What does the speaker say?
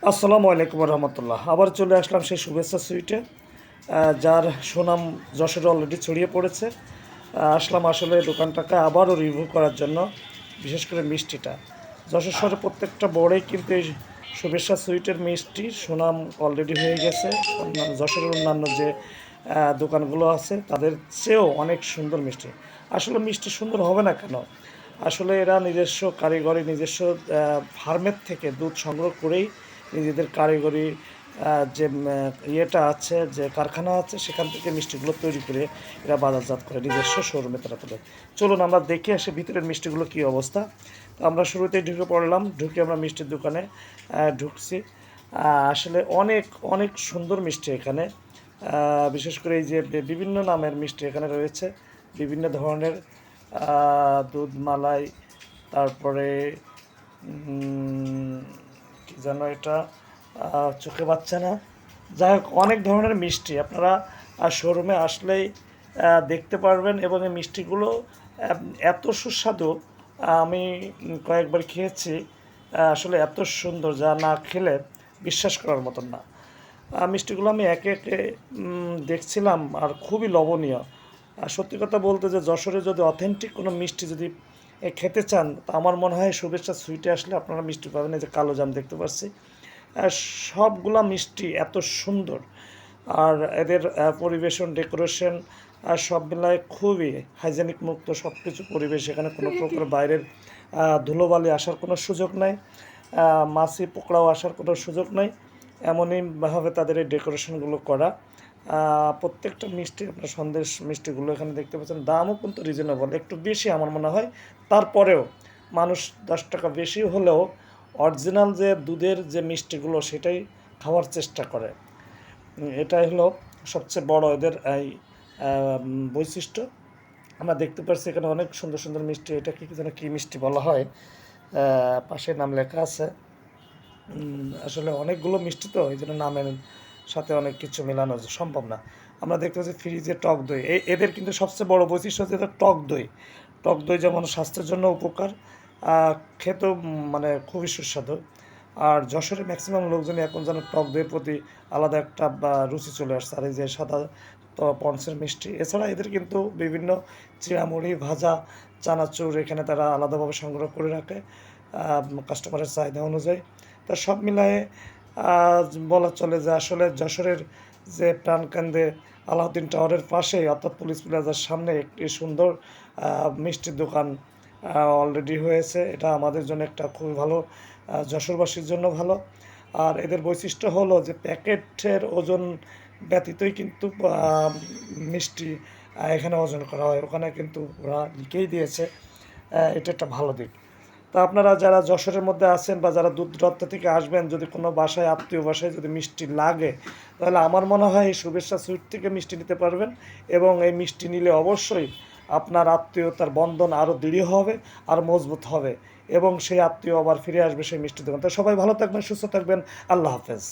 আসসালামু আলাইকুম রহমতুল্লাহ। আবার চলে আসলাম সেই শুভেচ্ছা সুইটে, যার সুনাম যশোরে অলরেডি ছড়িয়ে পড়েছে। আসলাম আসলে দোকানটাকে আবারও রিভিউ করার জন্য, বিশেষ করে মিষ্টিটা। যশোর শহরে প্রত্যেকটা বোর্ডেই কিন্তু এই শুভেচ্ছা সুইটের মিষ্টি সুনাম অলরেডি হয়ে গেছে। যশোরের অন্যান্য যে দোকানগুলো আছে তাদের চেয়েও অনেক সুন্দর মিষ্টি। আসলে মিষ্টি সুন্দর হবে না কেন? আসলে এরা নিজস্ব কারিগরি, নিজস্ব ফার্মের থেকে দুধ সংগ্রহ করেই নিজেদের কারিগরি যে ইয়েটা আছে, যে কারখানা আছে, সেখান থেকে মিষ্টিগুলো তৈরি করে এরা বাজারজাত করে নিজস্ব শোরুমে তারা তোলে। চলুন আমরা দেখে আসি ভিতরের মিষ্টিগুলো কী অবস্থা। তো আমরা শুরুতেই ঢুকে পড়লাম, ঢুকে আমরা মিষ্টির দোকানে ঢুকছি। আসলে অনেক অনেক সুন্দর মিষ্টি এখানে। বিশেষ করে এই যে বিভিন্ন নামের মিষ্টি এখানে রয়েছে, বিভিন্ন ধরনের দুধ মালাই, তারপরে কি যেন এটা চোখে পাচ্ছে না, যাই হোক অনেক ধরনের মিষ্টি আপনারা শোরুমে আসলেই দেখতে পারবেন। এবং এই মিষ্টিগুলো এত সুস্বাদু, আমি কয়েকবার খেয়েছি। আসলে এত সুন্দর, যা না খেলে বিশ্বাস করার মতন না। মিষ্টিগুলো আমি একে একে দেখছিলাম, আর খুবই লবণীয়। আর সত্যি কথা বলতে, যে যশোরে যদি অথেন্টিক কোনো মিষ্টি যদি খেতে চান, তা আমার মনে হয় শুভেচ্ছা সুইটে আসলে আপনারা মিষ্টি পাবেন। এই যে কালো জাম দেখতে পাচ্ছি, সবগুলা মিষ্টি এত সুন্দর। আর এদের পরিবেশন, ডেকোরেশন আর সব মিলায় খুবই হাইজেনিক মুক্ত সব কিছু পরিবেশ। এখানে কোনো প্রকার বাইরের ধুলোবালি আসার কোনো সুযোগ নাই, মাছি পোকড়াও আসার কোনো সুযোগ নাই। এমনইভাবে তাদের এই ডেকোরেশনগুলো করা। প্রত্যেকটা মিষ্টি, আপনার সন্দেশ মিষ্টিগুলো এখানে দেখতে পাচ্ছেন, দামও কিন্তু রিজনেবল, একটু বেশি আমার মনে হয়। তারপরেও মানুষ 10 টাকা বেশি হলেও অরিজিনাল যে দুধের যে মিষ্টিগুলো সেটাই খাওয়ার চেষ্টা করে। এটাই হলো সবচেয়ে বড় এদের এই বৈশিষ্ট্য। আমরা দেখতে পাচ্ছি এখানে অনেক সুন্দর সুন্দর মিষ্টি। এটা কি যেন কী মিষ্টি বলা হয়, পাশে নাম লেখা আছে। আসলে অনেকগুলো মিষ্টি তো, এই জন্য নামের সাথে অনেক কিছু মেলানো সম্ভব না। আমরা দেখতে পাচ্ছি ফ্রিজে টক দই। এদের কিন্তু সবচেয়ে বড় বৈশিষ্ট্য হচ্ছে এদের টক দই। টক দই যেমন স্বাস্থ্যের জন্য উপকার, খেতেও মানে খুবই সুস্বাদু। আর যশোরে ম্যাক্সিমাম লোকজনই এখন যেন টক দইয়ের প্রতি আলাদা একটা রুচি চলে আসছে। আর এই যে সাদা তো পন্সের মিষ্টি, এছাড়া এদের কিন্তু বিভিন্ন চিড়ামুড়ি, ভাজা, চানাচুর এখানে তারা আলাদাভাবে সংগ্রহ করে রাখে কাস্টমারের চাহিদা অনুযায়ী। তা সব মিলায়ে বলা চলে যে আসলে যশোরের যে প্রাণকেন্দ্রে আলাউদ্দিন টাওয়ারের পাশেই, অর্থাৎ পুলিশ প্লাজার সামনে একটি সুন্দর মিষ্টির দোকান অলরেডি হয়েছে। এটা আমাদের জন্য একটা খুবই ভালো, যশোরবাসীর জন্য ভালো। আর এদের বৈশিষ্ট্য হলো যে প্যাকেটের ওজন ব্যতীতই কিন্তু মিষ্টি এখানে ওজন করা হয়। ওখানে কিন্তু ওরা লিখেই দিয়েছে, এটা একটা ভালো দিক। তা আপনারা যারা যশোরের মধ্যে আছেন বা যারা দূর দূরান্ত থেকে আসবেন, যদি কোনো বাসায়, আত্মীয় বাসায় যদি মিষ্টি লাগে, তাহলে আমার মনে হয় এই শুভেচ্ছা সুইট থেকে মিষ্টি নিতে পারবেন। এবং এই মিষ্টি নিলে অবশ্যই আপনার আত্মীয়তার বন্ধন আরও দৃঢ় হবে, আর মজবুত হবে, এবং সেই আত্মীয় আবার ফিরে আসবে সেই মিষ্টি দোকান। তো সবাই ভালো থাকবেন, সুস্থ থাকবেন। আল্লাহ হাফেজ।